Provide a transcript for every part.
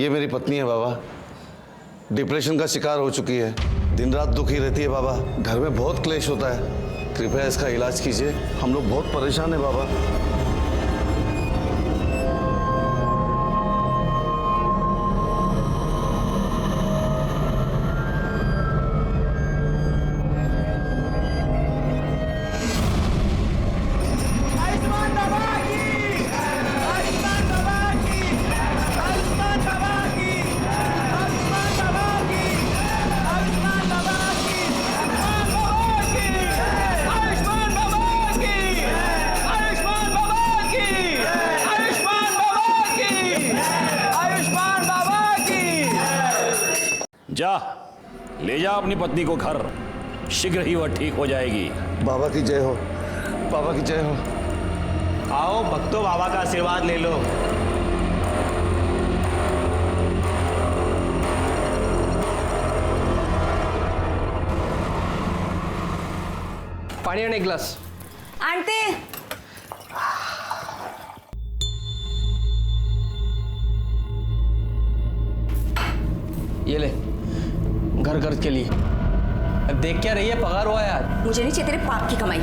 ये मेरी पत्नी है बाबा, डिप्रेशन का शिकार हो चुकी है, दिन रात दुखी रहती है बाबा, घर में बहुत क्लेश होता है, कृपया इसका इलाज कीजिए, हम लोग बहुत परेशान हैं बाबा। जा, ले जा अपनी पत्नी को घर, शीघ्र ही वह ठीक हो जाएगी। बाबा की जय हो, बाबा की जय हो। आओ भक्तों, बाबा का आशीर्वाद ले लो। पानी और एक गिलास। आंटी, ये ले, घर खर्च के लिए। अब देख क्या रही है, पगार हुआ यार। मुझे नहीं चाहिए तेरे पाप की कमाई।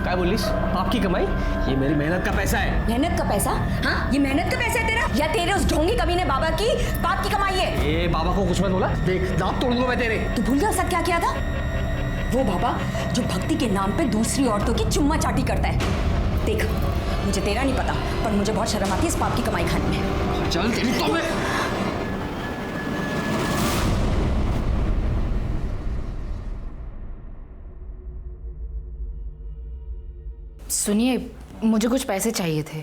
क्या बोलिस? पाप की कमाई? ये मेरी मेहनत का पैसा है। मेहनत का पैसा? हाँ, ये मेहनत का पैसा है तेरा या तेरे उस ढोंगी कमीने बाबा की पाप की कमाई है? ए बाबा को कुछ मत बोला, देख दांत तोड़ दूंगा मैं तेरे। तू भूल गया उसका क्या किया था? वो बाबा जो भक्ति के नाम पे दूसरी औरतों की चुम्मा चाटी करता है। देख, मुझे तेरा नहीं पता, पर मुझे बहुत शर्म आती है इस पाप की कमाई खाने में। चल तेरी तो मैं। सुनिए, मुझे कुछ पैसे चाहिए थे।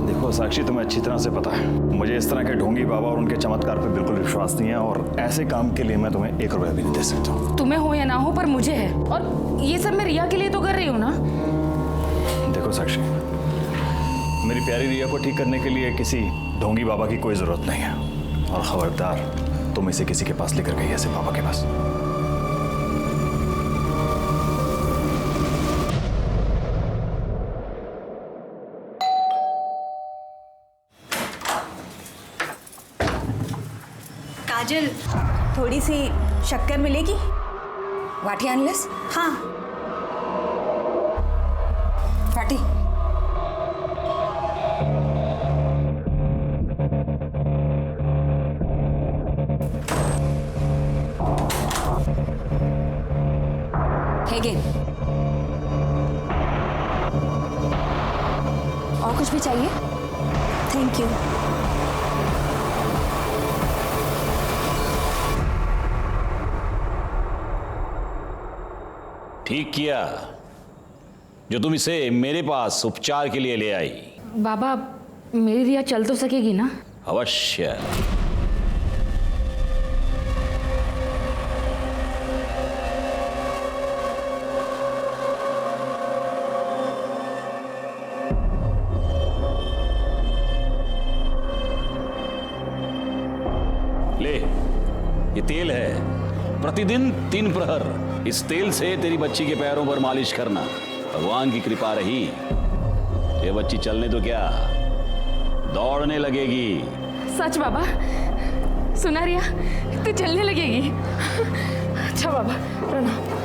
देखो साक्षी, तुम्हें अच्छी तरह से पता है मुझे इस तरह के ढोंगी बाबा और उनके चमत्कार पे बिल्कुल विश्वास नहीं है, और ऐसे काम के लिए मैं तुम्हें 1 रुपया भी नहीं दे सकता हूँ। तुम्हें हो या ना हो, पर मुझे है, और ये सब मैं रिया के लिए तो कर रही हूँ ना। देखो साक्षी, मेरी प्यारी रिया को ठीक करने के लिए किसी ढोंगी बाबा की कोई जरूरत नहीं है, और खबरदार तुम इसे किसी के पास लेकर गई ऐसे बाबा के पास। काजल, थोड़ी सी शक्कर मिलेगी? वाटी अनलेस? हाँ, वाटी। हेगे, और कुछ भी चाहिए? Thank you. ठीक किया जो तुम इसे मेरे पास उपचार के लिए ले आई। बाबा, मेरी रिया चल तो सकेगी ना? अवश्य। ले, ये तेल है, प्रतिदिन 3 प्रहर इस तेल से तेरी बच्ची के पैरों पर मालिश करना। भगवान की कृपा रही, ये बच्ची चलने तो क्या, दौड़ने लगेगी। सच बाबा? सुना रिया, तू चलने लगेगी? अच्छा बाबा, प्रणाम।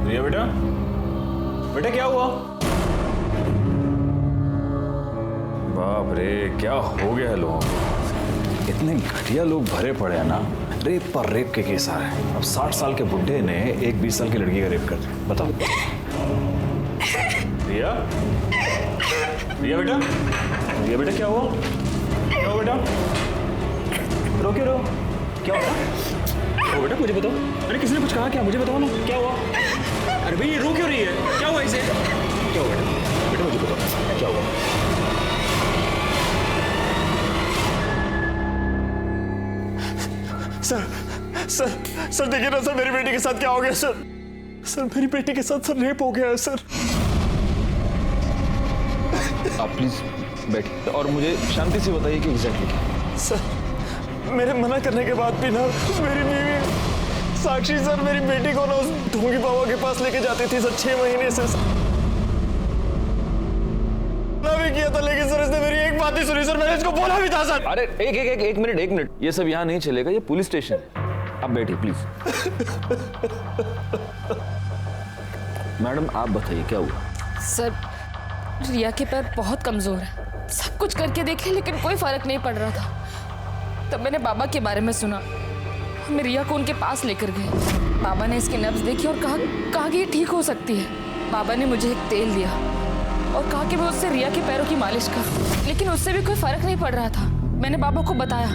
रिया बेटा, बेटा क्या हुआ? बाप रे, क्या हो गया है लोगों को? इतने घटिया लोग भरे पड़े हैं ना, रेप पर रेप के केस आ रहे हैं। अब 60 साल के बुड्ढे ने एक 20 साल की लड़की का रेप कर दिया, बताओ। रिया, रिया बेटा, रिया बेटा क्या हुआ? क्या हुआ बेटा? रो क्यों रहो? क्या हुआ? बेटा मुझे बताओ। अरे किसी ने कुछ कहा क्या? मुझे बताओ ना, क्या हुआ? अरे भाई ये रो क्यों रही है? क्या हुआ इसे? क्या हुआ बेटा? बेटा मुझे बताओ क्या हुआ? सर देखिए ना सर, मेरी बेटी के साथ क्या हो गया सर? सर मेरी बेटी के साथ सर रेप हो गया है सर। आप प्लीज बैठिए और मुझे शांति से बताइए कि एग्जैक्टली क्या। सर मेरे मना करने के बाद भी ना मेरी बीवी साक्षी सर मेरी बेटी को ना उस ढोंगी बाबा के पास लेके जाती थी सर 6 महीने से भी किया था, लेकिन सर इसने मेरी एक बात नहीं सुनी सर। मैंने इसको बोला भी था सर। अरे एक मिनट, ये सब यहाँ नहीं चलेगा, ये पुलिस स्टेशन है। आप बैठिए प्लीज। मैडम आप बताइए क्या हुआ। सर रिया के पैर बहुत कमजोर है, सब कुछ करके देखे लेकिन कोई फर्क नहीं पड़ रहा था। तब मैंने बाबा के बारे में सुना, हम रिया को उनके पास लेकर गए। बाबा ने इसकी नब्ज देखी और कहा कि ये ठीक हो सकती है। बाबा ने मुझे एक तेल दिया और कहा कि मैं उससे रिया के पैरों की मालिश कर, लेकिन उससे भी कोई फर्क नहीं पड़ रहा था। मैंने बाबा को बताया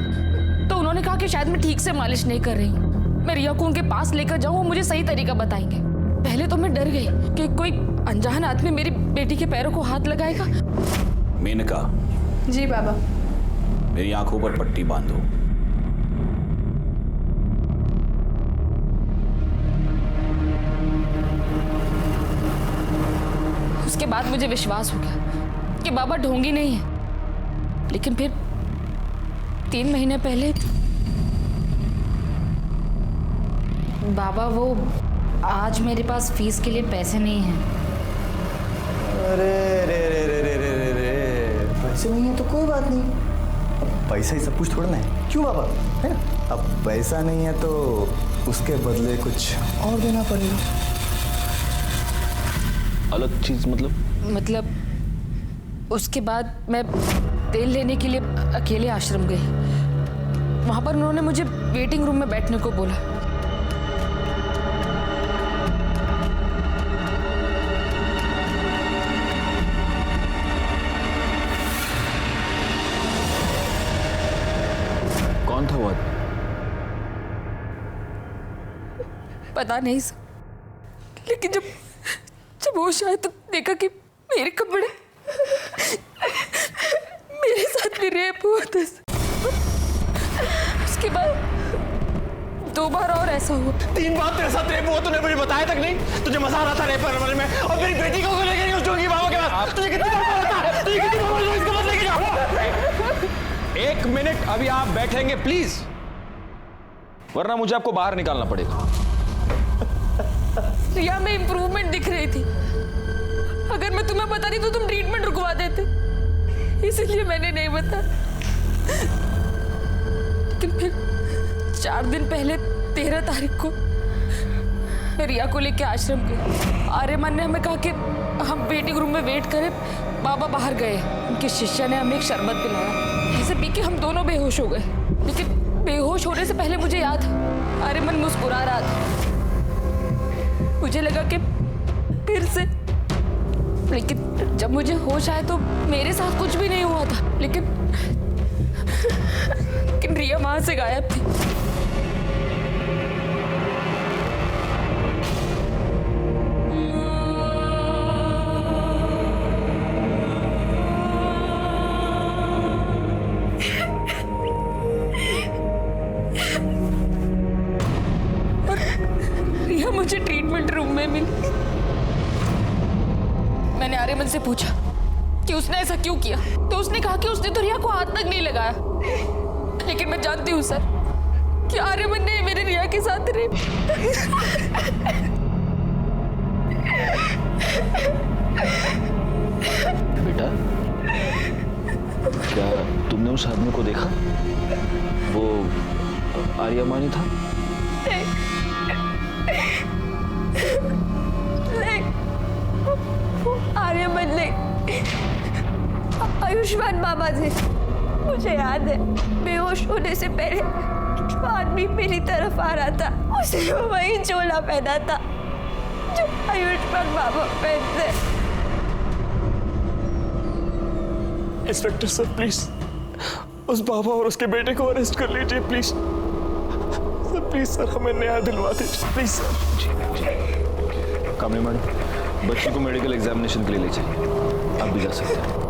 तो उन्होंने कहा कि शायद मैं ठीक से मालिश नहीं कर रही हूँ, मैं रिया को उनके पास लेकर जाऊँ, वो मुझे सही तरीका बताएंगे। पहले तो मैं डर गई कि कोई अनजान आदमी मेरी बेटी के पैरों को हाथ लगाएगा। मेनका। जी बाबा। मेरी आंखों पर पट्टी बांधो। उसके बाद मुझे विश्वास हो गया कि बाबा ढोंगी नहीं है। लेकिन फिर 3 महीने पहले बाबा वो आज मेरे पास फीस के लिए पैसे नहीं हैं। अरे रे रे रे रे रे रे रे पैसे नहीं है तो कोई बात नहीं, अब पैसा ही सब कुछ थोड़ा ना है, क्यों बाबा, है ना। अब पैसा नहीं है तो उसके बदले कुछ और देना पड़ेगा। अलग चीज मतलब उसके बाद मैं तेल लेने के लिए अकेले आश्रम गई। वहां पर उन्होंने मुझे वेटिंग रूम में बैठने को बोला। कौन था वो? पता नहीं सर, लेकिन जब होश आया तो देखा कि मेरे कपड़े मेरे साथ भी रेप हुआ था। उसके बाद 2 बार और ऐसा हुआ। 3 बार तेरे साथ रेप हुआ, तूने मुझे बताया तक नहीं। तुझे मजा आ रहा था रेप करने में, और मेरी बेटी को लेकर गई उस ढोंगी बाबा के पास। तुझे कितनी बार बोला था, तुझे कितनी बार बोला इसको मत लेके जाओ। 1 मिनट अभी आप बैठेंगे प्लीज, वरना मुझे आपको बाहर निकालना पड़ेगा। रिया में इंप्रूवमेंट दिख रही थी। अगर मैं तुम्हें बताती तो तुम ट्रीटमेंट रुकवा देते, इसलिए मैंने नहीं बताया। लेकिन फिर 4 दिन पहले 13 तारीख को मैं रिया को लेके आश्रम गई। आर्यमन ने हमें कहा कि हम वेटिंग रूम में वेट करें, बाबा बाहर गए। उनके शिष्य ने हमें एक शरबत पिलाया, इसे पी के हम दोनों बेहोश हो गए। लेकिन बेहोश होने से पहले मुझे याद, आर्यमन मुस्कुरा रहा था। मुझे लगा कि फिर से, लेकिन जब मुझे होश आया तो मेरे साथ कुछ भी नहीं हुआ था। लेकिन रिया वहां से गायब थी। और रिया मुझे ट्रीटमेंट रूम में मिली। मैंने आर्यमन से पूछा कि उसने ऐसा क्यों किया, तो उसने कहा कि उसने तो रिया को हाथ तक नहीं लगाया। लेकिन मैं जानती हूँ सर कि आर्यमन ने मेरे रिया के साथ रेप। बेटा क्या तुमने उस आदमी को देखा? वो आर्यमानी था? आर्यमन नहीं, आयुष्मान बाबा थे। मुझे याद है बेहोश होने से पहले जो आदमी मेरी तरफ आ रहा था, उसने वही चोला पहना था जो आयुष्मान बाबा पहनते। इंस्पेक्टर सर प्लीज उस बाबा और उसके बेटे को अरेस्ट कर लीजिए प्लीज सर। प्लीज सर हमें न्याय दिलवा दीजिए प्लीज सर। कामनी मैडम, बच्ची को मेडिकल एग्जामिनेशन के लिए ले जाइए, आप भी जा सकते हैं।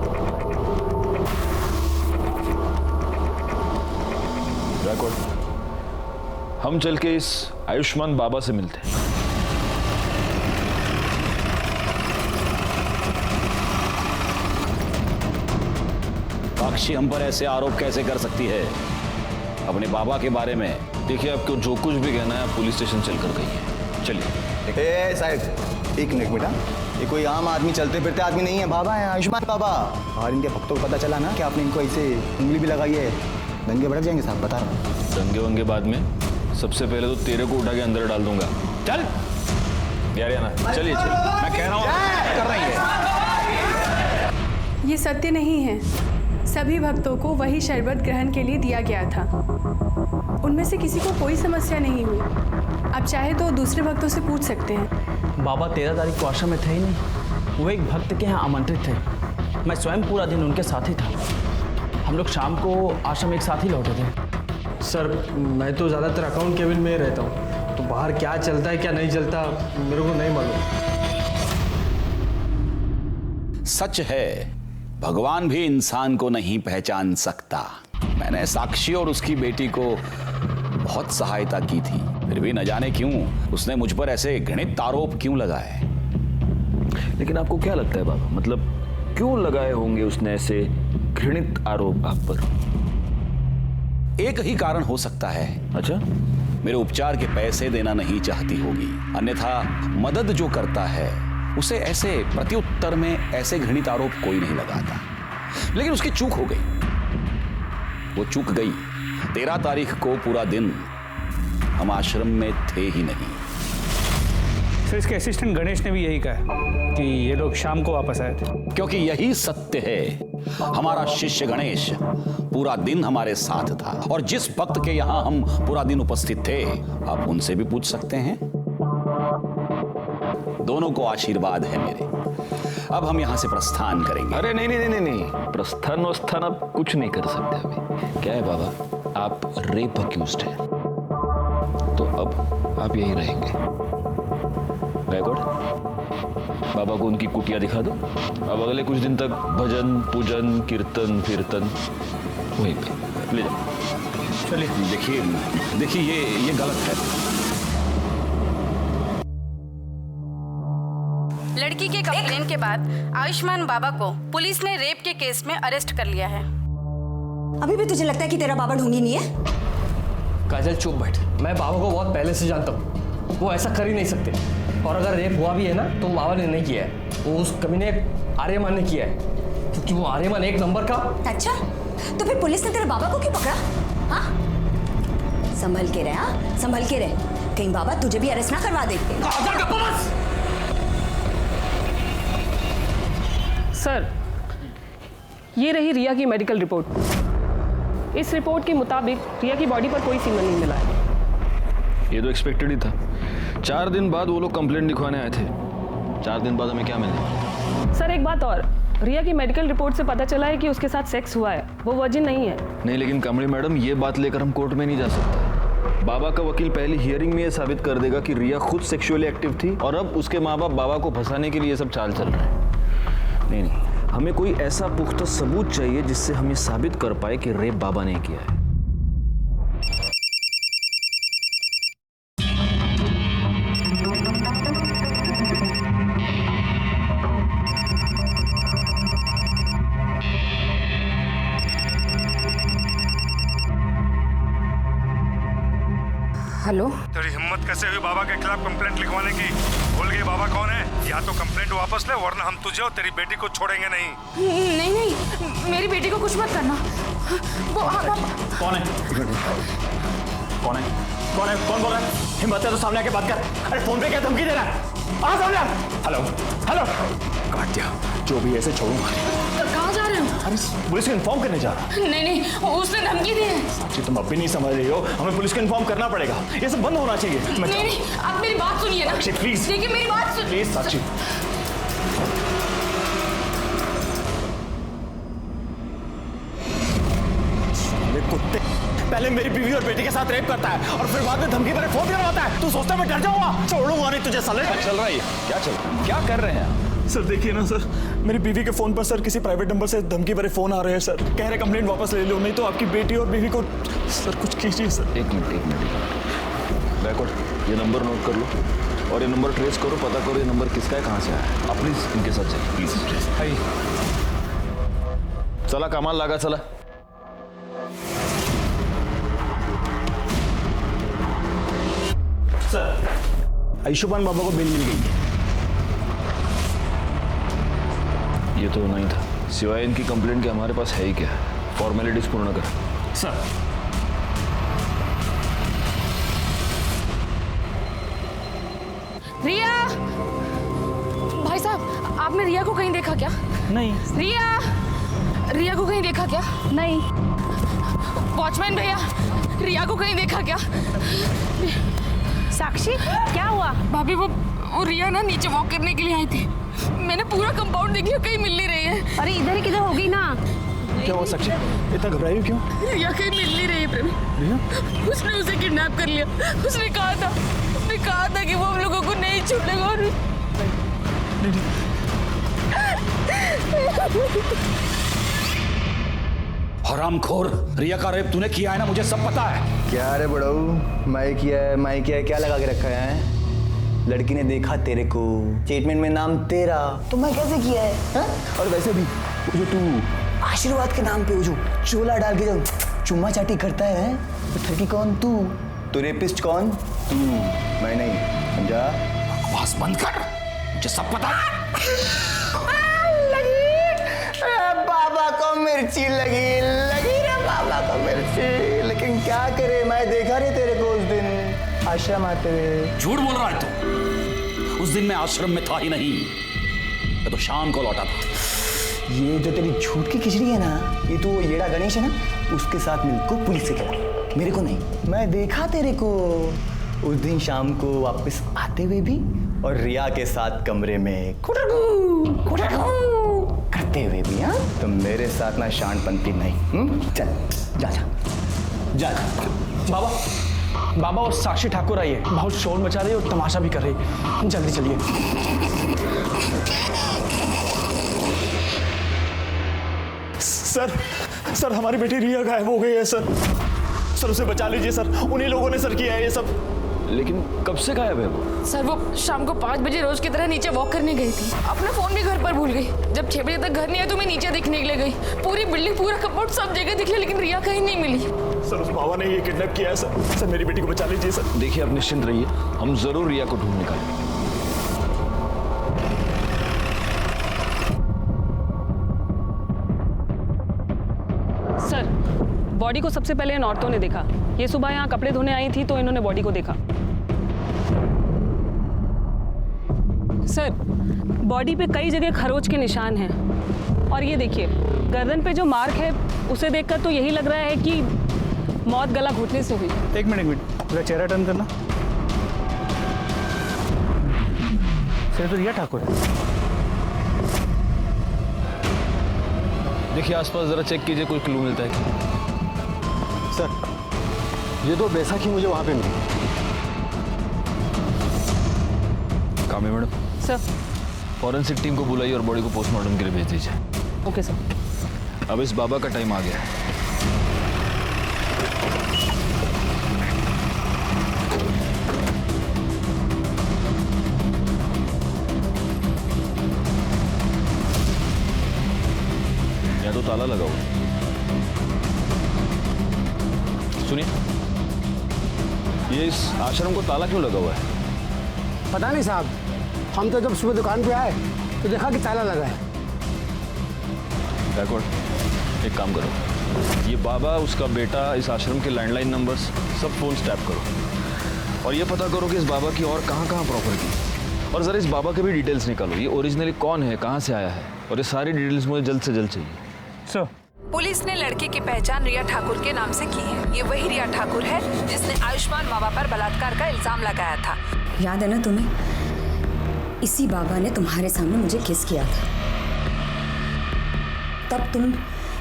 हम चल के इस आयुष्मान बाबा से मिलते हैं। साक्षी हम पर ऐसे आरोप कैसे कर सकती है अपने बाबा के बारे में? देखिए, आपको जो कुछ भी कहना है आप पुलिस स्टेशन चलकर कहिए। चलिए। ए साहब, एक मिनट बेटा, ये कोई आम आदमी चलते फिरते आदमी नहीं है, बाबा है, आयुष्मान बाबा। और इनके भक्तों को पता चला ना कि आपने इनको ऐसे उंगली भी लगाई है, दंगे भड़क जाएंगे साहब, बता रहा हूँ। दंगे वंगे बाद में, सबसे पहले तो तेरे को उठा के अंदर डाल दूंगा। चल यार, ना चलिए चल, मैं कह रहा हूँ कर रही है। ये सत्य नहीं है। सभी भक्तों को वही शरबत ग्रहण के लिए दिया गया था। उनमें से किसी को कोई समस्या नहीं हुई। आप चाहे तो दूसरे भक्तों से पूछ सकते हैं। बाबा 13 तारीख को आश्रम में थे ही नहीं, वो एक भक्त के यहाँ आमंत्रित थे। मैं स्वयं पूरा दिन उनके साथ ही था। हम लोग शाम को आश्रम एक साथ ही लौटे थे। सर, मैं तो ज़्यादातर अकाउंट केबिन में ही रहता हूँ, तो बाहर क्या चलता है क्या नहीं चलता मेरे को नहीं मालूम। सच है, भगवान भी इंसान को नहीं पहचान सकता। मैंने साक्षी और उसकी बेटी को बहुत सहायता की थी, फिर भी न जाने क्यों उसने मुझ पर ऐसे घृणित आरोप क्यों लगाए। लेकिन आपको क्या लगता है बाबा, मतलब क्यों लगाए होंगे उसने ऐसे घृणित आरोप आप पर? एक ही कारण हो सकता है। अच्छा, मेरे उपचार के पैसे देना नहीं चाहती होगी, अन्यथा मदद जो करता है उसे ऐसे प्रत्युत्तर में ऐसे घृणित आरोप कोई नहीं लगाता। लेकिन उसकी चूक हो गई, वो चूक गई। 13 तारीख को पूरा दिन हम आश्रम में थे ही नहीं। सर, इसके असिस्टेंट गणेश ने भी यही कहा कि ये लोग शाम को वापस आए थे। क्योंकि यही सत्य है। हमारा शिष्य गणेश पूरा दिन हमारे साथ था, और जिस भक्त के यहां हम पूरा दिन उपस्थित थे, आप उनसे भी पूछ सकते हैं। दोनों को आशीर्वाद है मेरे। अब हम यहां से प्रस्थान करेंगे। अरे नहीं नहीं नहीं नहीं, प्रस्थान वस्थान आप कुछ नहीं कर सकते अभी। क्या है बाबा, आप रेप अक्यूज्ड हैं, तो अब आप यहीं रहेंगे। बैकवर्ड, बाबा को उनकी कुटिया दिखा दो। अब अगले कुछ दिन तक भजन पूजन कीर्तन कीर्तन वहीं पे ले जाओ। चलिए। देखिए ये गलत है। लड़की के कंप्लेन के बाद आयुष्मान बाबा को पुलिस ने रेप के केस में अरेस्ट कर लिया है। अभी भी तुझे लगता है कि तेरा बाबा ढोंगी नहीं है? काजल चुप बैठ, मैं बाबा को बहुत पहले से जानता हूँ, वो ऐसा कर ही नहीं सकते। और अगर रेप हुआ भी है ना तो बाबा ने नहीं किया है, वो उस कमीने आर्यमान ने किया है, क्योंकि वो आर्यमान एक नंबर का। अच्छा, तो फिर पुलिस ने तेरे बाबा को क्यों पकड़ा? हाँ, संभल के रहे, हाँ संभल के रहे, कहीं बाबा तुझे भी अरेस्ट ना करवा दे। सर, ये रही रिया की मेडिकल रिपोर्ट। इस रिपोर्ट के मुताबिक रिया की बॉडी पर कोई सीमन नहीं मिला है। ये तो एक्सपेक्टेड ही था। 4 दिन बाद वो लोग कंप्लेंट लिखवाने आए थे, 4 दिन बाद हमें क्या मिले? सर, एक बात और, रिया की मेडिकल रिपोर्ट से पता चला है कि उसके साथ सेक्स हुआ है, वो वर्जिन नहीं है। नहीं, लेकिन कमली मैडम, ये बात लेकर हम कोर्ट में नहीं जा सकते। बाबा का वकील पहली हियरिंग में ये साबित कर देगा कि रिया खुद सेक्सुअली एक्टिव थी, और अब उसके माँ बाप बाबा को फंसाने के लिए सब चाल चल रहे हैं। नहीं, हमें कोई ऐसा पुख्ता सबूत चाहिए जिससे हम ये साबित कर पाए कि रेप बाबा ने किया है। हेलो, तेरी हिम्मत कैसे हुई बाबा के खिलाफ कंप्लेंट लिखवाने की? भूल गई बाबा कौन है? या तो कंप्लेंट वापस ले, वरना हम तुझे और तेरी बेटी को छोड़ेंगे नहीं। नहीं नहीं, मेरी बेटी को कुछ मत करना। वो कौन है? कौन है? कौन है? कौन बोल रहा है? हिम्मत है तो सामने आके बात कर। अरे फोन पे क्या धमकी दे रहा है? आ सामने। हेलो हेलो, काट दिया। जो भी ऐसे छोड़ूंगा। कहाँ जा रहे हो? अरे पुलिस को इन्फॉर्म करने जा रहा। नहीं नहीं, उसने धमकी दी है। साक्षी, तुम अब भी नहीं समझ रही हो, हमें पुलिस को इन्फॉर्म करना पड़ेगा। ये सब बंद होना चाहिए। नहीं नहीं, आप मेरी बात सुनिए ना। साक्षी प्लीज, देखिए मेरी बात सुनिए प्लीज साक्षी। कुत्ते, पहले मेरी बीवी और बेटी के साथ रेप करता है और फिर बाद में धमकी भरे फोन करवाता है। तू सोचता है मैं डर जाऊंगा? छोड़ूंगा नहीं तुझे साले। क्या चल रहा है? क्या चल रहा है? क्या कर रहे हैं? सर देखिए ना सर, मेरी बीवी के फोन पर सर किसी प्राइवेट नंबर से धमकी भरे फोन आ रहे हैं सर। कह रहे कंप्लेंट वापस ले लो, नहीं तो आपकी बेटी और बीवी को। सर कुछ कीजिए सर। एक मिनट। बैकवर्ड, ये नंबर नोट कर लो और ये नंबर ट्रेस करो, पता करो ये नंबर किसका है, कहाँ से आया है। आप प्लीज इनके साथ चलिए, प्लीज। चला कामाला लागा चला. सर, आयुष्मान बाबा को बेल मिल गई है. ये तो नहीं था. सिवाय इनकी कंप्लेंट के हमारे पास है ही क्या? फॉर्मेलिटीज पूर्ण कर. सर रिया, भाई साहब आपने रिया को कहीं देखा क्या? नहीं. रिया को कहीं देखा क्या? नहीं. वॉचमैन भैया, रिया को कहीं देखा क्या? साक्षी, क्या हुआ? भाभी वो रिया ना नीचे वॉक करने के लिए आई थी. मैंने पूरा कंपाउंड देख लिया, कहीं मिल नहीं रही है. अरे इधर ही किधर होगी ना. क्या हुआ साक्षी? इतना घबराई क्यों? रिया कहीं मिल नहीं रही है प्रेमी. उसने उसे किडनैप कर लिया. उसने कहा था कि वो हम लोगों को नहीं छोड़ेगा. और हरामखोर, रिया का रेप तूने किया है ना, मुझे सब पता है. क्या रे बड़ाऊ, मैं किया है, क्या लगा के रखा है? लड़की ने देखा तेरे को, स्टेटमेंट में नाम तेरा, तो मैं कैसे किया है हा? और वैसे भी वो जो तू आशीर्वाद के नाम पे वो जो चोला डाल के जो चुम्मा चाटी करता है, तो ठगी कौन? तू. तो रेपिस्ट कौन? तू, मैं नहीं. समझा? बकवास बंद कर, मुझे सब पता है. बाबा को मिर्ची लगी रे बाबा को मिर्ची. लेकिन क्या करे, मैं देखा रे तेरे को उस दिन आश्रम आते हुए. झूठ बोल रहा है तू. उस दिन मैं आश्रम में था ही नहीं, मैं तो शाम को लौटा था. ये जो तेरी झूठ की खिचड़ी है ना, ये तो येड़ा गणेश है ना, उसके साथ मिलको पुलिस से गया, मेरे को नहीं. मैं देखा तेरे को उस दिन शाम को वापस आते हुए भी, और रिया के साथ कमरे में करते हुए भी. हाँ, तो मेरे साथ ना शानपंती नहीं. चल जा जा जा. बाबा और साक्षी ठाकुर आई है, बहुत शोर मचा रही है और तमाशा भी कर रही है. जल्दी चलिए. सर हमारी बेटी रिया गायब हो गई है सर. उसे बचा लीजिए सर. उन्हीं लोगों ने सर किया है ये सब. लेकिन कब से गायब है वो? सर वो शाम को 5 बजे रोज की तरह नीचे वॉक करने गई थी. अपना फोन भी घर पर भूल गई. जब 6 बजे तक घर नहीं आया तो मैं नीचे दिखने के लिए गई. पूरी बिल्डिंग, पूरा कंपाउंड, सब जगह दिख लिया, लेकिन रिया कहीं नहीं मिली. सर उस बाबा ने ये किडनैप किया है सर. सर मेरी बेटी को बचा लीजिए सर. देखिए आप निश्चिंत रहिए, हम जरूर रिया को ढूंढ निकालेंगे. सर, बॉडी को सबसे पहले इन औरतों ने देखा. ये सुबह यहाँ कपड़े धोने आई थी तो इन्होंने बॉडी को देखा. सर, बॉडी पे कई जगह खरोच के निशान हैं. और ये देखिए, गर्दन पे जो मार्क है उसे देखकर तो यही लग रहा है कि मौत गला घुटने से हुई. एक मिनट, पूरा चेहरा टर्न करना. सर तो रिया ठाकुर है. देखिए आसपास जरा चेक कीजिए, कोई क्लू मिलता है क्या? सर ये तो बैसाखी मुझे वहां पे मिली. कामे मैडम, सर फॉरेंसिक टीम को बुलाइए और बॉडी को पोस्टमार्टम के लिए भेज दीजिए. Okay sir. अब इस बाबा का टाइम आ गया है. या तो ताला लगा हुआ. सुनिए, ये इस आश्रम को ताला क्यों लगा हुआ है? पता नहीं साहब, हम तो जब सुबह दुकान पे आए तो देखा कि ताला लगा है. बैकवर्ड, एक काम करो, ये बाबा, उसका बेटा, इस आश्रम के लैंडलाइन नंबर्स सब फोन टैप करो और ये पता करो कि इस बाबा की और कहाँ प्रॉपर्टी, और जरा इस बाबा के भी डिटेल्स निकालो. ये ओरिजिनली कौन है, कहाँ से आया है, और ये सारी डिटेल्स मुझे जल्द से जल्द चाहिए. सर पुलिस ने लड़के की पहचान रिया ठाकुर के नाम से की है. ये वही रिया ठाकुर है जिसने आयुष्मान बाबा पर बलात्कार का इल्जाम लगाया था. याद है ना तुम्हें? इसी बाबा ने तुम्हारे सामने मुझे किस किया था. तब तुम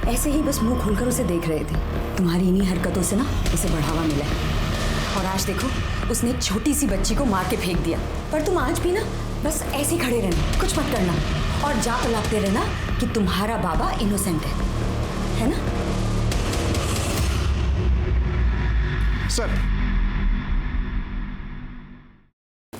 ऐसे ही बस मुंह खोलकर उसे देख रहे थे. तुम्हारी इन्हीं हरकतों से ना उसे बढ़ावा मिला है. और आज देखो, उसने एक छोटी सी बच्ची को मार के फेंक दिया. पर तुम आज भी ना बस ऐसे ही खड़े रहना, कुछ मत करना, और जाप लागते रहना कि तुम्हारा बाबा इनोसेंट है ना? सर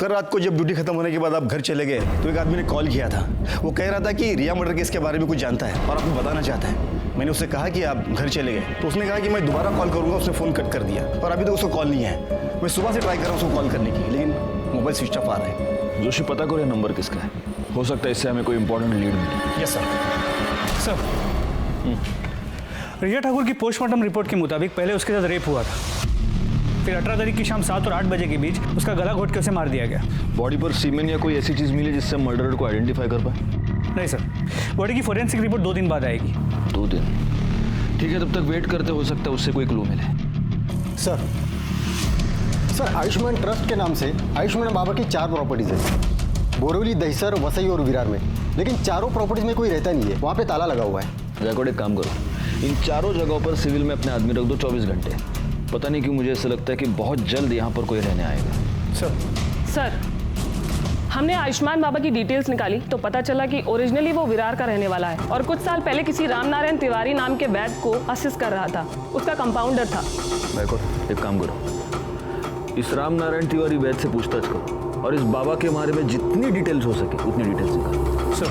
कल रात को जब ड्यूटी खत्म होने के बाद आप घर चले गए तो एक आदमी ने कॉल किया था। वो कह रहा था कि रिया मर्डर केस के बारे में कुछ जानता है और आपको बताना चाहता है। मैंने उससे कहा कि आप घर चले गए तो उसने कहा कि मैं दोबारा कॉल करूंगा। उसने फ़ोन कट कर दिया और अभी तक उसको कॉल नहीं है। मैं सुबह से ट्राई कर रहा हूँ उसको कॉल करने की, लेकिन मोबाइल स्विच ऑफ आ रहा है। जोशी पता करो ये नंबर किसका है, हो सकता है इससे हमें कोई इंपॉर्टेंट लीड मिले। Yes sir. रिया ठाकुर की पोस्टमार्टम रिपोर्ट के मुताबिक पहले उसके साथ रेप हुआ था, फिर 18 तारीख की शाम 7 और 8 बजे के बीच उसका गला घोट के उसे मार दिया गया। बॉडी पर सीमेन या कोई ऐसी चीज मिली जिससे मर्डरर को आइडेंटिफाई कर पाए? नहीं सर, बॉडी की फोरेंसिक रिपोर्ट 2 दिन बाद आएगी। 2 दिन? ठीक है, तब तक वेट करते, हो सकता है उससे कोई क्लू मिले। सर आयुष्मान ट्रस्ट के नाम से आयुष्मान बाबा की 4 प्रॉपर्टीज है, बोरीवली, दहिसर, वसई और विरार में। लेकिन चारों प्रॉपर्टीज में कोई रहता नहीं है, वहाँ पे ताला लगा हुआ है। गैकोड एक काम करो, इन चारों जगहों पर सिविल में अपने आदमी रख दो 24 घंटे। पता नहीं क्यों मुझे ऐसा लगता है कि बहुत जल्द यहाँ पर कोई रहने आएगा। सर हमने आयुष्मान बाबा की डिटेल्स निकाली तो पता चला कि ओरिजिनली वो विरार का रहने वाला है और कुछ साल पहले किसी रामनारायण तिवारी नाम के वैद्य को असिस्ट कर रहा था, उसका कंपाउंडर था। गैकोड एक काम करो, इस रामनारायण तिवारी वैद्य से पूछताछ करो और इस बाबा के बारे में जितनी डिटेल्स हो सके उतनी डिटेल्स निकालो। सर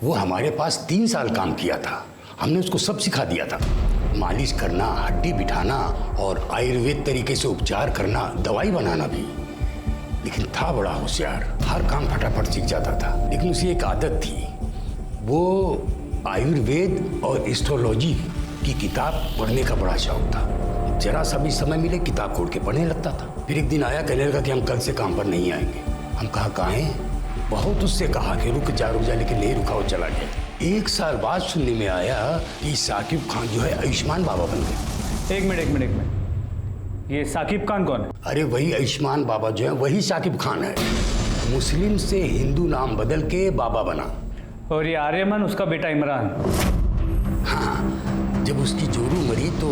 वो हमारे पास 3 साल काम किया था, हमने उसको सब सिखा दिया था। मालिश करना, हड्डी बिठाना और आयुर्वेद तरीके से उपचार करना, दवाई बनाना भी। लेकिन था बड़ा होशियार, हर काम फटाफट सीख जाता था। लेकिन उसे एक आदत थी, वो आयुर्वेद और एस्ट्रोलॉजी की किताब पढ़ने का बड़ा शौक था। जरा सा भी समय मिले किताब खोल के पढ़ने लगता था। फिर एक दिन आया, कहने लगा कि हम कल से काम पर नहीं आएंगे। हम कहा काहे? बहुत उससे कहा कि रुक जा, लेकिन नहीं रुका, वो चला गया। 1 साल बाद सुनने में आया कि साकिब खान जो है आयुष्मान बाबा बन गए। एक मिनट, ये साकिब खान कौन है? अरे वही आयुष्मान बाबा जो है, वही साकिब खान है। मुस्लिम से हिंदू नाम बदल के बाबा बना। और ये आर्यमन उसका बेटा इमरान। हाँ, जब उसकी जोरू मरी तो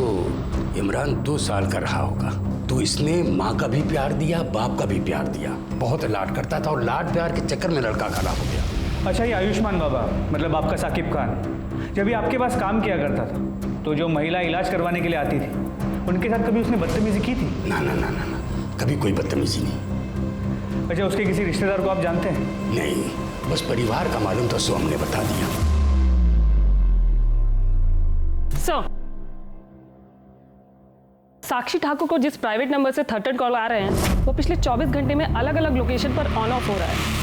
इमरान 2 साल का रहा होगा। तो इसने माँ का भी प्यार दिया, बाप का भी प्यार दिया। बहुत लाड करता था और लाड प्यार के चक्कर में लड़का खराब हो गया। अच्छा, ये आयुष्मान बाबा मतलब आपका साकिब खान जब ये आपके पास काम किया करता था तो जो महिला इलाज करवाने के लिए आती थी उनके साथ कभी उसने बदतमीजी की थी? ना, कभी कोई बदतमीजी नहीं। अच्छा, उसके किसी रिश्तेदार को आप जानते हैं? नहीं, बस परिवार का मालूम था, सो हमने बता दिया। साक्षी ठाकुर को जिस प्राइवेट नंबर से थर्ड कॉल आ रहे हैं वो पिछले 24 घंटे में अलग अलग लोकेशन पर ऑन ऑफ हो रहा है।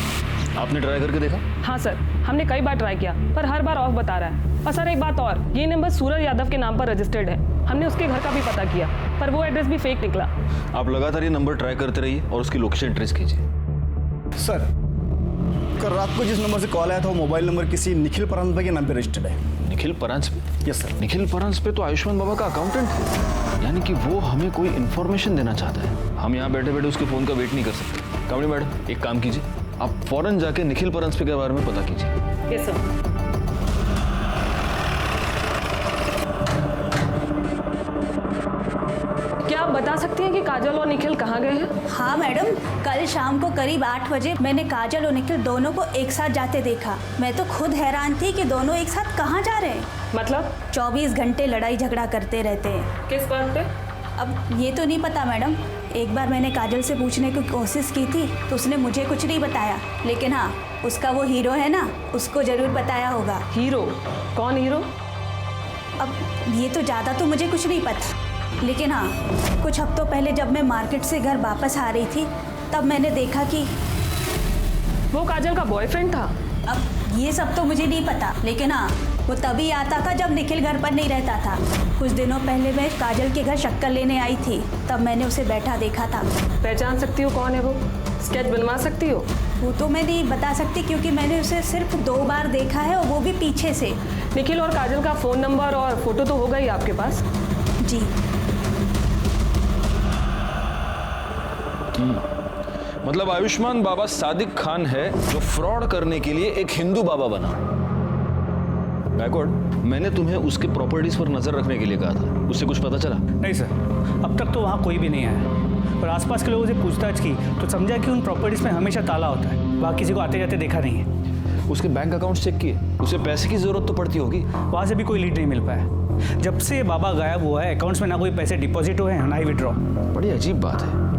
आपने ट्राई करके देखा? हाँ सर, हमने कई बार ट्राई किया पर हर बार ऑफ बता रहा है। और सर एक बात और, ये नंबर सूरज यादव के नाम पर रजिस्टर्ड है। हमने उसके घर का भी पता किया पर वो एड्रेस भी फेक निकला। आप लगातार ये नंबर ट्राई करते रहिए और उसकी लोकेशन ट्रेस कीजिए। सर कल रात को जिस नंबर से कॉल आया था वो मोबाइल नंबर किसी निखिल परांजपे के नाम पे रजिस्टर्ड है। निखिल परांजपे? Yes sir. निखिल परांजपे तो आयुष्मान बाबा का अकाउंटेंट है, यानी कि वो हमें कोई इन्फॉर्मेशन देना चाहता है। हम यहाँ बैठे बैठे उसके फोन का वेट नहीं कर सकते। कामड़ी मैडम एक काम कीजिए, आप फौरन जाके निखिल परांजपे के बारे में पता कीजिए। Yes sir. क्या आप बता सकती हैं कि काजल और निखिल कहाँ गए हैं? हाँ मैडम, कल शाम को करीब 8 बजे मैंने काजल और निखिल दोनों को एक साथ जाते देखा। मैं तो खुद हैरान थी कि दोनों एक साथ कहाँ जा रहे हैं। मतलब 24 घंटे लड़ाई झगड़ा करते रहते हैं। किस बात पे? अब ये तो नहीं पता मैडम। एक बार मैंने काजल से पूछने की कोशिश की थी तो उसने मुझे कुछ नहीं बताया, लेकिन हाँ उसका वो हीरो है ना, उसको जरूर बताया होगा। हीरो? कौन हीरो? अब ये तो ज़्यादा तो मुझे कुछ नहीं पता, लेकिन हाँ कुछ हफ्तों पहले जब मैं मार्केट से घर वापस आ रही थी तब मैंने देखा कि वो काजल का बॉयफ्रेंड था। अब ये सब तो मुझे नहीं पता, लेकिन हाँ वो तभी आता था जब निखिल घर पर नहीं रहता था। कुछ दिनों पहले मैं काजल के घर शक्कर लेने आई थी, तब मैंने उसे बैठा देखा था। पहचान सकती हो कौन है वो? स्केच बनवा सकती हो? वो तो मैं नहीं बता सकती क्योंकि मैंने उसे सिर्फ 2 बार देखा है और वो भी पीछे से। निखिल और काजल का फ़ोन नंबर और फोटो तो होगा ही आपके पास? जी। मतलब आयुष्मान बाबा सादिक खान है जो फ्रॉड करने के लिए एक हिंदू बाबा बना। बैकवर्ड, मैंने तुम्हें उसके प्रॉपर्टीज पर नजर रखने के लिए कहा था, उससे कुछ पता चला? नहीं सर, अब तक तो वहाँ कोई भी नहीं आया और आसपास के लोगों से पूछताछ की तो समझा कि उन प्रॉपर्टीज में हमेशा ताला होता है, वहाँ किसी को आते जाते देखा नहीं है। उसके बैंक अकाउंट चेक किए? उसे पैसे की जरूरत तो पड़ती होगी। वहाँ से भी कोई लीड नहीं मिल पाया। जब से बाबा गायब हुआ है अकाउंट्स में ना कोई पैसे डिपॉजिट हुए हैं ना ही विड्रॉ। बड़ी अजीब बात है।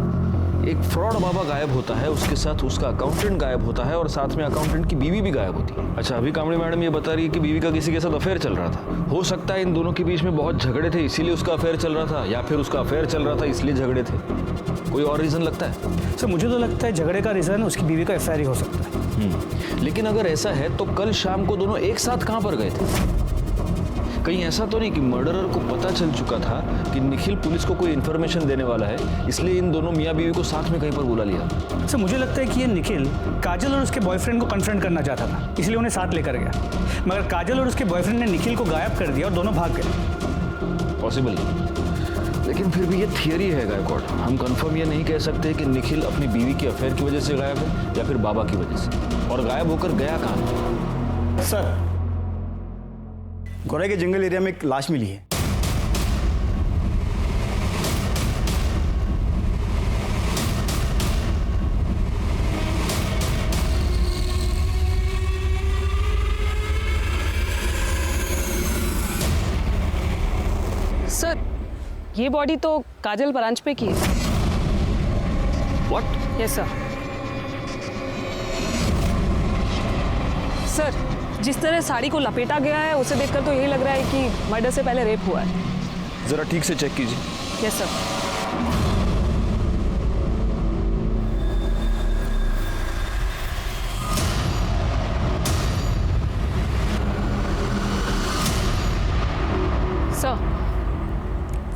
एक फ्रॉड बाबा गायब होता है, उसके साथ उसका अकाउंटेंट गायब होता है और साथ में अकाउंटेंट की बीवी भी गायब होती है। अच्छा, अभी कामड़ी मैडम ये बता रही है कि बीवी का किसी के साथ अफेयर चल रहा था। हो सकता है इन दोनों के बीच में बहुत झगड़े थे इसीलिए उसका अफेयर चल रहा था, या फिर उसका अफेयर चल रहा था इसलिए झगड़े थे। कोई और रीजन लगता है? सर मुझे तो लगता है झगड़े का रीजन उसकी बीवी का एफआईआर ही हो सकता है। लेकिन अगर ऐसा है तो कल शाम को दोनों एक साथ कहां पर गए थे? कहीं ऐसा तो नहीं कि मर्डरर को पता चल चुका था कि निखिल पुलिस को कोई इन्फॉर्मेशन देने वाला है, इसलिए इन दोनों मियाँ बीवी को साथ में कहीं पर बुला लिया? सर मुझे लगता है कि ये निखिल काजल और उसके बॉयफ्रेंड को कन्फ्रंट करना चाहता था, इसलिए उन्हें साथ लेकर गया। मगर काजल और उसके बॉयफ्रेंड ने निखिल को गायब कर दिया और दोनों भाग गए। पॉसिबल, लेकिन फिर भी ये थियरी है गायकवाड़। हम कंफर्म ये नहीं कह सकते कि निखिल अपनी बीवी के अफेयर की वजह से गायब है या फिर बाबा की वजह से। और गायब होकर गया कहाँ? सर, गोरे के जंगल एरिया में एक लाश मिली है। सर, ये बॉडी तो काजल ब्रांच पे की है। व्हाट? Yes sir. सर, जिस तरह साड़ी को लपेटा गया है उसे देखकर तो यही लग रहा है कि मर्डर से पहले रेप हुआ है। जरा ठीक से चेक कीजिए। Yes sir.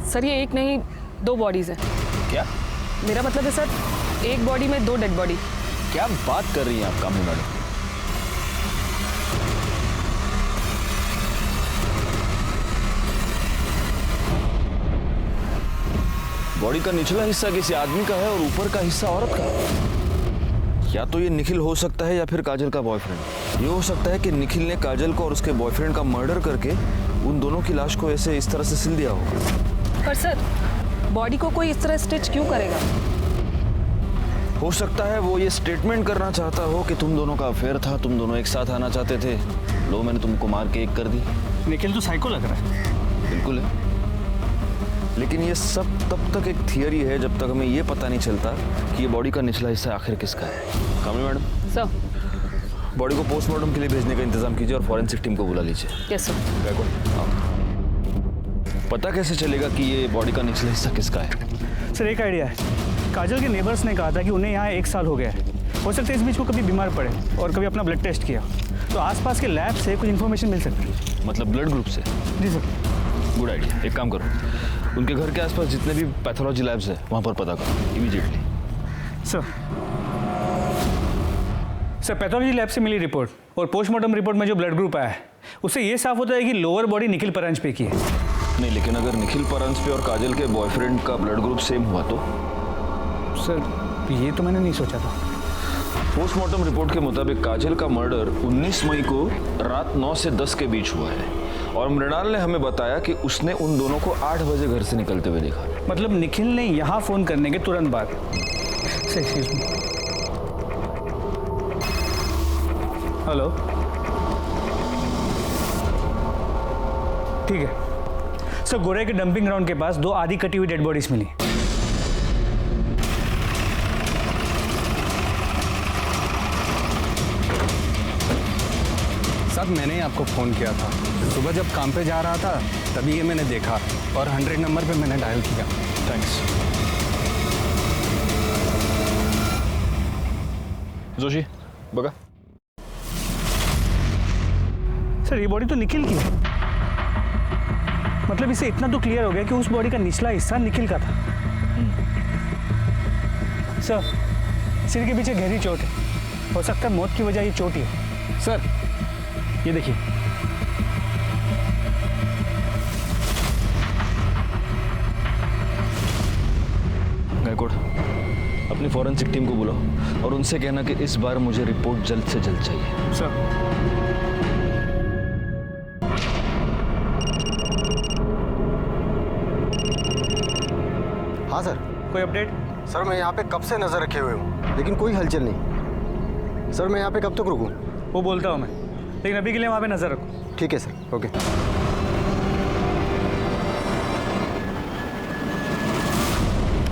सर, ये एक नहीं 2 बॉडीज हैं। क्या? मेरा मतलब है सर, एक बॉडी में 2 डेड बॉडी। क्या बात कर रही हैं आप कामड़ी मैडम? बॉडी का निचला हिस्सा किसी आदमी का है और ऊपर का हिस्सा औरत का। या तो ये निखिल हो सकता है या फिर काजल का बॉयफ्रेंड। ये हो सकता है कि निखिल ने काजल को और उसके बॉयफ्रेंड का मर्डर करके उन दोनों की लाश को ऐसे इस तरह से सिल दिया होगा। पर सर, बॉडी को कोई इस तरह स्टिच क्यों करेगा? हो सकता है वो ये स्टेटमेंट करना चाहता हो कि तुम दोनों का अफेयर था, तुम दोनों एक साथ आना चाहते थे, लो मैंने तुमको मार के एक कर दी। निखिल तो साइको लग रहा है। बिल्कुल है, लेकिन ये सब तब तक एक थियरी है जब तक हमें ये पता नहीं चलता कि ये बॉडी का निचला हिस्सा आखिर किसका है। कामड़ी मैडम, सर, बॉडी को पोस्टमार्टम के लिए भेजने का इंतजाम कीजिए और फॉरेंसिक टीम को बुला लीजिए। Yes sir. पता कैसे चलेगा कि ये बॉडी का निचला हिस्सा किसका है? सर, एक आइडिया है। काजल के नेबर्स ने कहा था कि उन्हें यहाँ 1 साल हो गया है। हो सकता है इस बीच को कभी बीमार पड़े और कभी अपना ब्लड टेस्ट किया, तो आसपास के लैब से कुछ इन्फॉर्मेशन मिल सकती है। मतलब ब्लड ग्रुप से? जी सर। Good idea. एक काम करो, उनके घर के आसपास जितने भी पैथोलॉजी लैब्स हैं वहाँ पर पता करो इमीडिएटली। सर, पैथोलॉजी लैब से मिली रिपोर्ट और पोस्टमार्टम रिपोर्ट में जो ब्लड ग्रुप आया है उससे ये साफ होता है कि लोअर बॉडी निखिल परांज पे की है। नहीं, लेकिन अगर निखिल परांज पे और काजल के बॉयफ्रेंड का ब्लड ग्रुप सेम हुआ तो? सर, ये तो मैंने नहीं सोचा था। पोस्टमार्टम रिपोर्ट के मुताबिक काजल का मर्डर 19 मई को रात 9 से 10 के बीच हुआ है और मृणाल ने हमें बताया कि उसने उन दोनों को 8 बजे घर से निकलते हुए देखा। मतलब निखिल ने यहाँ फोन करने के तुरंत बाद। हेलो, ठीक है सर। गोरे के डंपिंग ग्राउंड के पास 2 आधी कटी हुई डेड बॉडीज मिली। साहब, मैंने ही आपको फ़ोन किया था। सुबह जब काम पे जा रहा था तभी ये मैंने देखा और 100 नंबर पे मैंने डायल किया। थैंक्स। जोशी, बगा। सर, ये बॉडी तो निखिल की है। मतलब इससे इतना तो क्लियर हो गया कि उस बॉडी का निचला हिस्सा निखिल का था। सर, सिर के पीछे गहरी चोट है। हो सकता है मौत की वजह ये चोट ही है। सर, ये देखिए। गायकवाड़, अपनी फॉरेंसिक टीम को बुलाओ और उनसे कहना कि इस बार मुझे रिपोर्ट जल्द से जल्द चाहिए। सर। हाँ सर। कोई अपडेट? सर, मैं यहाँ पे कब से नजर रखे हुए हूँ लेकिन कोई हलचल नहीं। सर, मैं यहाँ पे कब तक रुकूँ? वो बोलता हूँ मैं, लेकिन अभी के लिए वहाँ पे नजर रखो। ठीक है सर, ओके।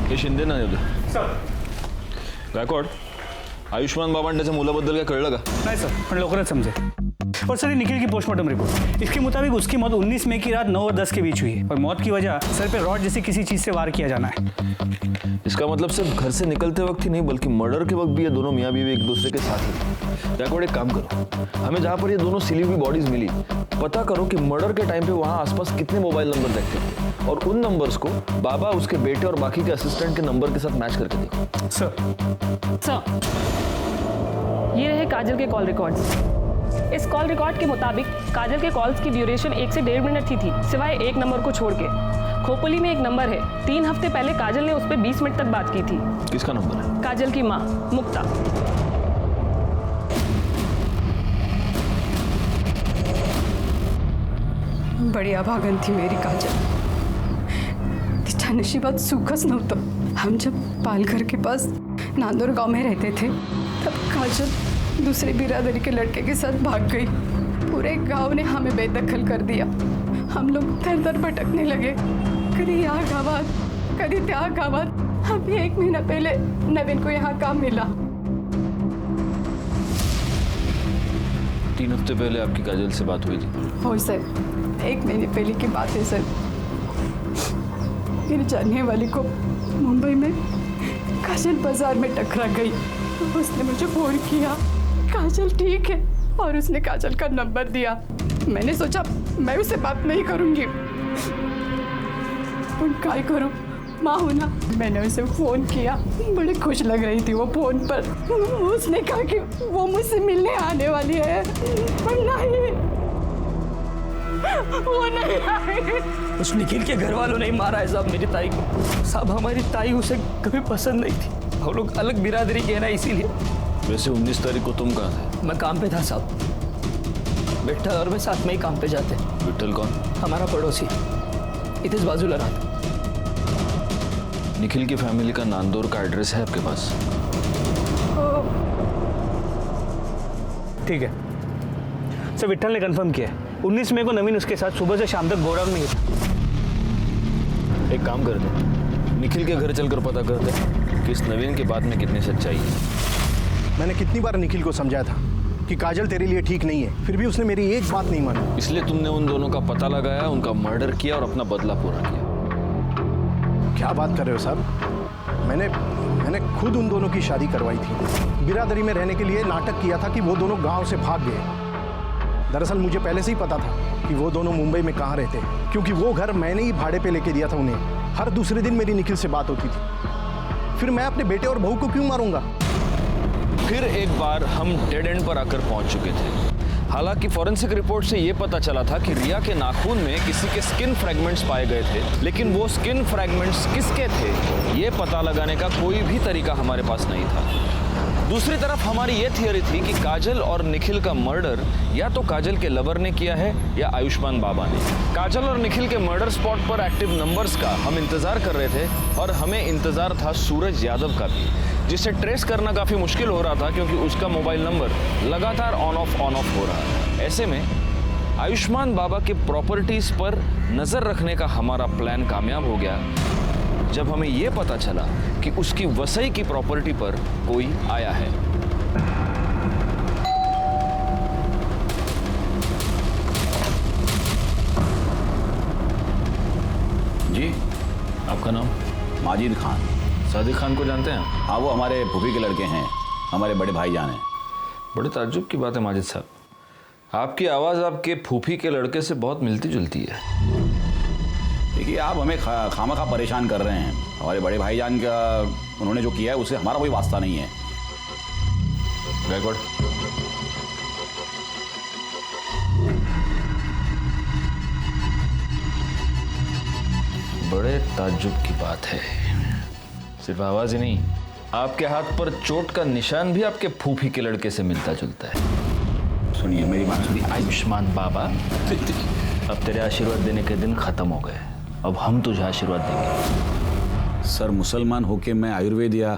ये शिंदे ना उधर। सर। गायकवाड, आयुष्मान बाबांनी त्याच्या मुलाबद्दल काय कळलं का? नाही सर, पण लवकरच समझे। और सर ये निखिल की पोस्टमार्टम रिपोर्ट, इसके मुताबिक उसकी मौत 19 मई की रात 9 और 10 के बीच हुई है और मौत की वजह सर पे रॉड जैसी किसी चीज से वार किया जाना है। इसका मतलब सिर्फ घर से निकलते वक्त ही नहीं बल्कि मर्डर के वक्त भी ये दोनों मियाँ बीवी एक दूसरे के साथ ही। गायकवाड, एक काम करो, हमें जहाँ पर ये दोनों सिली हुई बॉडीज मिली पता करो कि मर्डर के टाइम पे वहाँ आसपास कितने मोबाइल नंबर देखते थे और उन नंबर्स को बाबा, उसके बेटे और बाकी के असिस्टेंट के नंबर के साथ मैच करके देखो। सर, ये रहे काजल के कॉल रिकॉर्ड्स। इस कॉल रिकॉर्ड के मुताबिक काजल के कॉल्स की ड्यूरेशन 1 से 1.5 मिनट ही थी, सिवाय एक नंबर को छोड़ के। खोपोली में एक नंबर है, 3 हफ्ते पहले काजल ने उस पर 20 मिनट तक बात की थी। किसका नंबर है? काजल की माँ मुक्ता। बड़ी अभागन थी मेरी काजल, तिच्या नशिबात सुखच नव्हतं। हम जब पालघर के पास नांदोर गांव में रहते थे तब काजल दूसरे बिरादरी के लड़के के साथ भाग गई। पूरे गांव ने हमें बेदखल कर दिया। हम लोग दर दर भटकने लगे, कभी यहाँ गावात कभी त्या गावात। अभी 1 महीना पहले नवीन को यहाँ काम मिला। 3 हफ्ते पहले आपकी काजल से बात हुई थी? हो सर, 1 महीने पहले की बात है सर। मेरी जानने वाली को मुंबई में काजल बाजार में टकरा गई। उसने मुझे फोन किया, काजल ठीक है, और उसने काजल का नंबर दिया। मैंने सोचा मैं उससे बात नहीं करूंगी, पर क्या करूं, माँ हूं ना। मैंने उसे फोन किया, बड़ी खुश लग रही थी वो फोन पर। उसने कहा कि वो मुझसे मिलने आने वाली है, पर नहीं, वो नहीं आई। उस निखिल के घर वालों ने मारा है साहब मेरी ताई को। साहब हमारी ताई उसे कभी पसंद नहीं थी, हम लोग अलग बिरादरी के हैं ना, इसीलिए। वैसे 19 तारीख को तुम कहाँ थे? मैं काम पे था साहब, विट्ठल और मैं साथ में ही काम पे जाते। विट्ठल कौन? हमारा पड़ोसी, इधर बाजूला रहा। निखिल की फैमिली का नांदौर का एड्रेस है आपके पास? ठीक है सर, विट्ठल ने कंफर्म किया है 19 मई को नवीन उसके साथ सुबह से शाम तक गोडाउन में ही था। एक काम करते, निखिल के घर चलकर पता करते कि इस नवीन की बात में कितनी सच्चाई है। मैंने कितनी बार निखिल को समझाया था कि काजल तेरे लिए ठीक नहीं है, फिर भी उसने मेरी एक बात नहीं मानी। इसलिए तुमने उन दोनों का पता लगाया, उनका मर्डर किया और अपना बदला पूरा किया। क्या बात कर रहे हो साहब? मैंने खुद उन दोनों की शादी करवाई थी। बिरादरी में रहने के लिए नाटक किया था कि वो दोनों गांव से भाग गए। दरअसल मुझे पहले से ही पता था कि वो दोनों मुंबई में कहाँ रहते हैं, क्योंकि वो घर मैंने ही भाड़े पे लेके दिया था उन्हें। हर दूसरे दिन मेरी निखिल से बात होती थी। फिर मैं अपने बेटे और बहू को क्यों मारूंगा? फिर एक बार हम डेड एंड पर आकर पहुंच चुके थे। हालांकि फॉरेंसिक रिपोर्ट से यह पता चला था कि रिया के नाखून में किसी के स्किन फ्रैगमेंट्स पाए गए थे, लेकिन वो स्किन फ्रैगमेंट्स किसके थे ये पता लगाने का कोई भी तरीका हमारे पास नहीं था। दूसरी तरफ हमारी ये थियरी थी कि काजल और निखिल का मर्डर या तो काजल के लवर ने किया है या आयुष्मान बाबा ने। काजल और निखिल के मर्डर स्पॉट पर एक्टिव नंबर्स का हम इंतजार कर रहे थे और हमें इंतजार था सूरज यादव का भी, जिसे ट्रेस करना काफी मुश्किल हो रहा था क्योंकि उसका मोबाइल नंबर लगातार ऑन ऑफ हो रहा है। ऐसे में आयुष्मान बाबा के प्रॉपर्टीज पर नजर रखने का हमारा प्लान कामयाब हो गया जब हमें यह पता चला कि उसकी वसई की प्रॉपर्टी पर कोई आया है। जी, आपका नाम? माजिद खान। सादिक खान को जानते हैं? हाँ, वो हमारे फूफी के लड़के हैं, हमारे बड़े भाईजान हैं। बड़े ताज्जुब की बात है माजिद साहब, आपकी आवाज़ आपके फूफी के लड़के से बहुत मिलती जुलती है। देखिए, आप हमें खामखा परेशान कर रहे हैं। हमारे बड़े भाईजान का उन्होंने जो किया है उससे हमारा कोई वास्ता नहीं है। गायकवाड, बड़े ताज्जुब की बात है। सिर्फ आवाज ही नहीं, आपके हाथ पर चोट का निशान भी आपके फूफी के लड़के से मिलता जुलता है। सुनिए मेरी बात सुनिए। आयुष्मान बाबा, अब तेरे आशीर्वाद देने के दिन खत्म हो गए, अब हम तुझे आशीर्वाद देंगे। सर, मुसलमान होके मैं आयुर्वेद या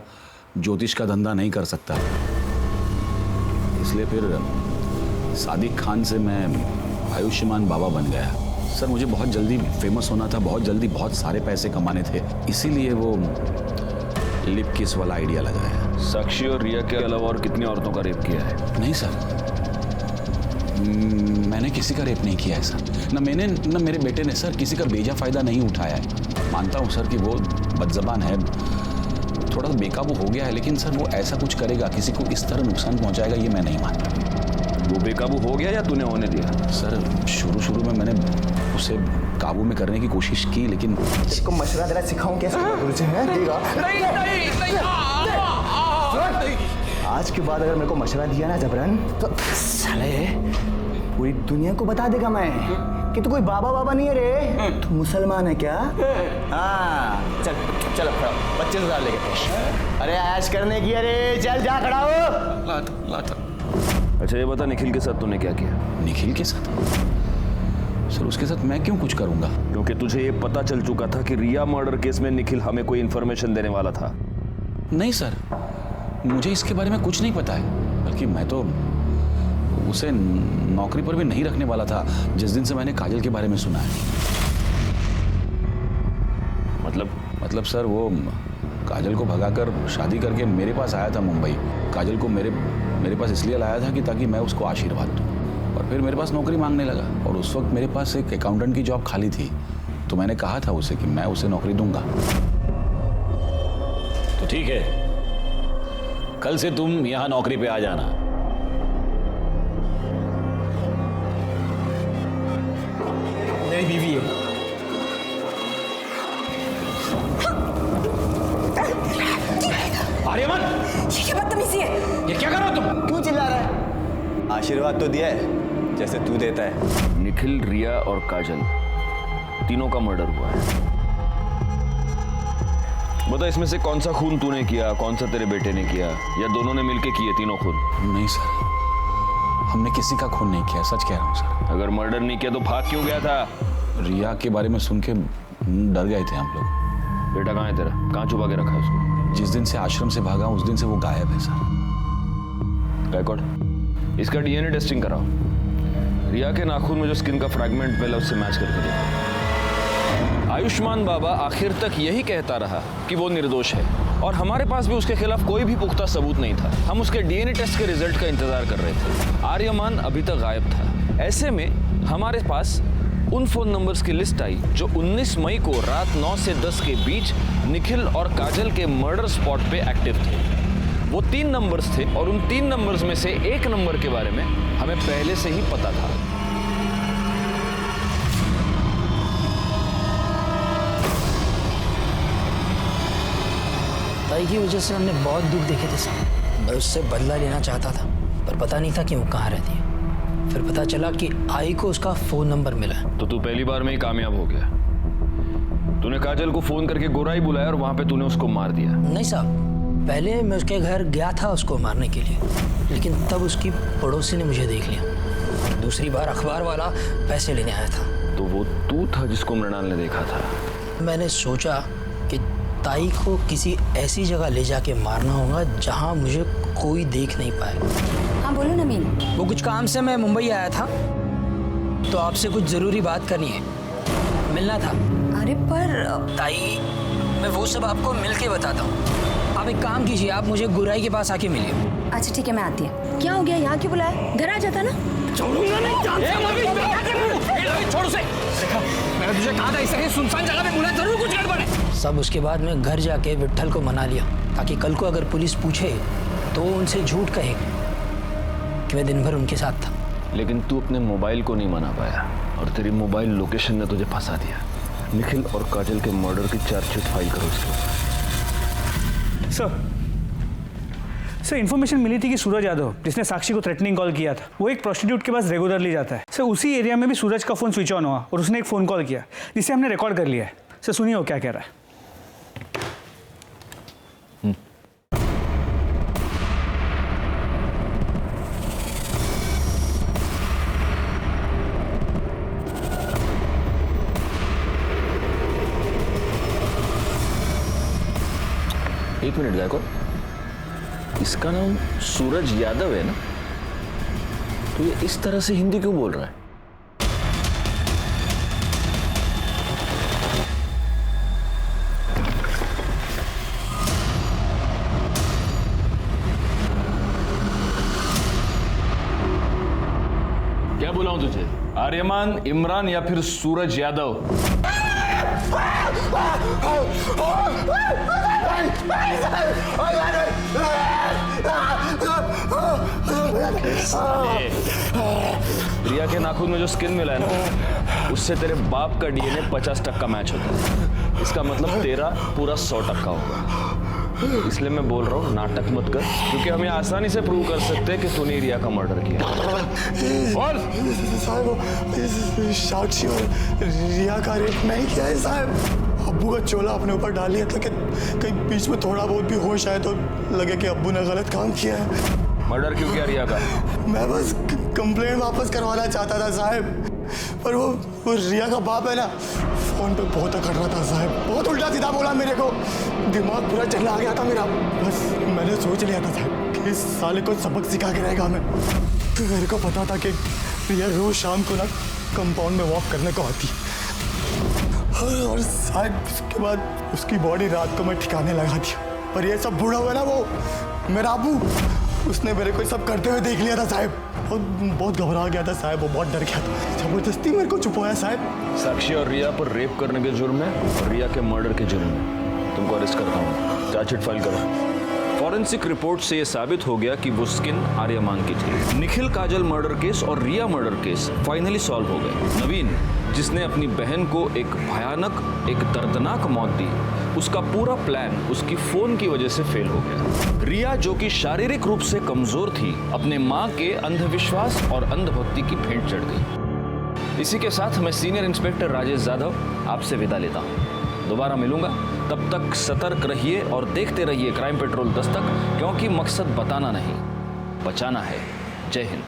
ज्योतिष का धंधा नहीं कर सकता, इसलिए फिर सादिक खान से मैं आयुष्मान बाबा बन गया। सर, मुझे बहुत जल्दी फेमस होना था, बहुत जल्दी बहुत सारे पैसे कमाने थे, इसीलिए वो लिप किस वाला आइडिया लगाया। साक्षी और रिया के अलावा और कितनी औरतों का रेप किया है? नहीं सर, मैंने किसी का रेप नहीं किया है सर। न मैंने न मेरे बेटे ने सर किसी का बेजा फायदा नहीं उठाया है। मानता हूँ सर कि वो बदजबान है, थोड़ा सा बेकाबू हो गया है, लेकिन सर वो ऐसा कुछ करेगा, किसी को इस तरह नुकसान पहुंचाएगा, ये मैं नहीं मानता। वो बेकाबू हो गया या तूने होने दिया? सर शुरू में मैंने उसे काबू में करने की कोशिश की, लेकिन इसको मशवरा देना सिखाऊं कैसे गुरुजी हैं? आज के बाद अगर मेरे को मशवरा दिया ना जबरन, तो साले पूरी दुनिया को बता देगा मैं कि तू कोई बाबा नहीं है रे, तू मुसलमान है क्या? हाँ चल चल 25,000 लेके। अरे ऐश करने की, अरे चल जा खड़ा हो। लाता। अच्छा ये बता, निखिल के साथ तूने क्या किया? निखिल के साथ? सर उसके साथ मैं क्यों कुछ करूंगा? क्योंकि तुझे ये पता चल चुका था कि रिया मर्डर केस में निखिल हमें कोई इन्फॉर्मेशन देने वाला था। नहीं सर, मुझे इसके बारे में कुछ नहीं पता है, बल्कि मैं तो उसे नौकरी पर भी नहीं रखने वाला था जिस दिन से मैंने काजल के बारे में सुना है। मतलब सर वो काजल को भगाकर शादी करके मेरे पास आया था मुंबई। काजल को मेरे पास इसलिए लाया था कि ताकि मैं उसको आशीर्वाद दूं, और फिर मेरे पास नौकरी मांगने लगा, और उस वक्त मेरे पास एक अकाउंटेंट की जॉब खाली थी, तो मैंने कहा था उसे कि मैं उसे नौकरी दूंगा। तो ठीक है, कल से तुम यहां नौकरी पे आ जाना। मेरी बीवी है। आर्यमन, ये क्या बदतमीजी है? ये क्या कर रहे हो तुम? क्यों चिल्ला रहा है? आशीर्वाद तो दिया है जैसे तू देता है। निखिल, रिया और काजल तीनों का मर्डर हुआ है। बता इसमें से कौन सा खून तूने किया, कौन सा तेरे बेटे ने किया, या दोनों ने मिलके किए तीनों खून? नहीं सर, हमने किसी का खून नहीं किया, सच कह रहा हूँ सर। अगर मर्डर नहीं किया तो भाग क्यों गया था? रिया के बारे में सुन के डर गए थे हम लोग। बेटा कहाँ है तेरा? कहाँ छुपा के रखा है उसको? जिस दिन से आश्रम से भागा उस दिन से वो गायब है सर। गायकवाड़, इसका डीएनए टेस्टिंग कराओ। रिया के नाखून में जो स्किन का फ्रैगमेंट मिला उससे मैच करके देखो। आयुष्मान बाबा आखिर तक यही कहता रहा कि वो निर्दोष है, और हमारे पास भी उसके खिलाफ कोई भी पुख्ता सबूत नहीं था। हम उसके डीएनए टेस्ट के रिजल्ट का इंतजार कर रहे थे। आर्यमान अभी तक गायब था। ऐसे में हमारे पास उन फोन नंबर्स की लिस्ट आई जो 19 मई को रात 9 से 10 के बीच निखिल और काजल के मर्डर स्पॉट पे एक्टिव थे। वो 3 नंबर्स थे, और उन 3 नंबर्स में से एक नंबर के बारे में हमें पहले से ही पता था। ताई की वजह से हमने बहुत दुख देखे थे साहब। मैं उससे बदला लेना चाहता था, पर पता नहीं था कि वो कहाँ रहती है। फिर पता चला कि आई को उसका फोन नंबर मिला। तो तू पहली बार में ही कामयाब हो गया। तूने काजल को फोन करके गोराई बुलाया और वहां पे तूने उसको मार दिया। नहीं साहब, पहले मैं उसके घर गया था उसको मारने के लिए, लेकिन तब उसकी पड़ोसी ने मुझे देख लिया। दूसरी बार अखबार वाला पैसे लेने आया था। तो वो तू था जिसको मृणाल ने देखा था? मैंने सोचा कि ताई को किसी ऐसी जगह ले जाके मारना होगा जहाँ मुझे कोई देख नहीं पाए। हाँ बोलो नमीन। वो कुछ काम से मैं मुंबई आया था, तो आपसे कुछ जरूरी बात करनी है, मिलना था। अरे पर ताई, मैं वो सब आपको मिलके बताता हूँ। आप एक काम कीजिए, आप मुझे गुराई के पास आके मिलिए। अच्छा ठीक है, मैं आती है। क्या हो गया, यहाँ क्यों बुलाया? घर आ जाता ना। छोड़ूंगा नहीं। छोड़ उसे। देखा, मैंने तुझे कहा था इसे सुनसान जगह पे बुला, जरूर कुछ गड़बड़ है। सब उसके बाद मैं घर जाके विट्ठल को मना लिया, ताकि कल को अगर पुलिस पूछे तो उनसे झूठ कहे कि मैं दिन भर उनके साथ था। लेकिन तू अपने मोबाइल को नहीं मना पाया, और तेरी मोबाइल लोकेशन ने तुझे फंसा दिया। निखिल और काजल के मर्डर की चार्जशीट फाइल करो इसके ऊपर। सर इन्फॉर्मेशन मिली थी कि सूरज यादव, जिसने साक्षी को थ्रेटनिंग कॉल किया था, वो एक प्रोस्टिट्यूट के पास रेगुलरली जाता है। सर उसी एरिया में भी सूरज का फोन स्विच ऑन हुआ और उसने एक फ़ोन कॉल किया, जिसे हमने रिकॉर्ड कर लिया है। सर सुनिए वो क्या कह रहा है। एक मिनट गायको, इसका नाम सूरज यादव है ना? तो ये इस तरह से हिंदी क्यों बोल रहा है? क्या बुलाऊं तुझे? आर्यमान, इमरान या फिर सूरज यादव? रिया के नाखून में जो स्किन मिला है ना, उससे तेरे बाप का डीएनए 50% मैच होता है। इसका मतलब तेरा पूरा 100% होगा। इसलिए मैं बोल रहा हूँ नाटक मत कर, क्योंकि हम ये आसानी से प्रूव कर सकते हैं कि तूने रिया का मर्डर किया। बोल। साहब, साक्षी और रिया का रेप नहीं किया है साहब। अब्बू का चोला अपने ऊपर डाल लिया था कि कहीं बीच में थोड़ा बहुत भी होश आए तो लगे कि अब्बू ने गलत काम किया है। मर्डर क्यों किया रिया का? मैं बस कंप्लेंट वापस करवाना चाहता था साहब, पर वो रिया का बाप है ना, फोन पे बहुत अकड़ रहा था साहब, बहुत उल्टा सीधा बोला मेरे को, दिमाग पूरा चला आ गया था मेरा। बस मैंने सोच लिया था साहब कि इस साले को सबक सिखा के रहेगा मैं। तो मेरे को पता था कि रिया रोज शाम को ना कंपाउंड में वॉक करने को आती, और साहब उसके बाद उसकी बॉडी रात को मैं ठिकाने लगा दिया। पर ये सब बूढ़ा हुआ ना वो मेरा अबू, उसने मेरे को सब करते हुए देख लिया था साहब, और बहुत घबरा गया था साहब, वो बहुत डर गया था, जबरदस्ती मेरे को छुपाया साहब। साक्षी और रिया पर रेप करने के जुर्म में और रिया के मर्डर के जुर्म में तुमको अरेस्ट करता हूँ। चार्जशीट फाइल करो। फॉरेंसिक रिपोर्ट से यह साबित हो गया कि वो स्किन आर्यमान की थी। निखिल काजल मर्डर केस और रिया मर्डर केस फाइनली सॉल्व हो गए। नवीन, जिसने अपनी बहन को एक भयानक, एक दर्दनाक मौत दी, उसका पूरा प्लान उसकी फोन की वजह से फेल हो गया। रिया, जो कि शारीरिक रूप से कमजोर थी, अपने मां के अंधविश्वास और अंधभक्ति की भेंट चढ़ गई। इसी के साथ मैं सीनियर इंस्पेक्टर राजेश यादव आपसे विदा लेता हूं। दोबारा मिलूंगा, तब तक सतर्क रहिए और देखते रहिए क्राइम पेट्रोल दस्तक, क्योंकि मकसद बताना नहीं, बचाना है। जय हिंद।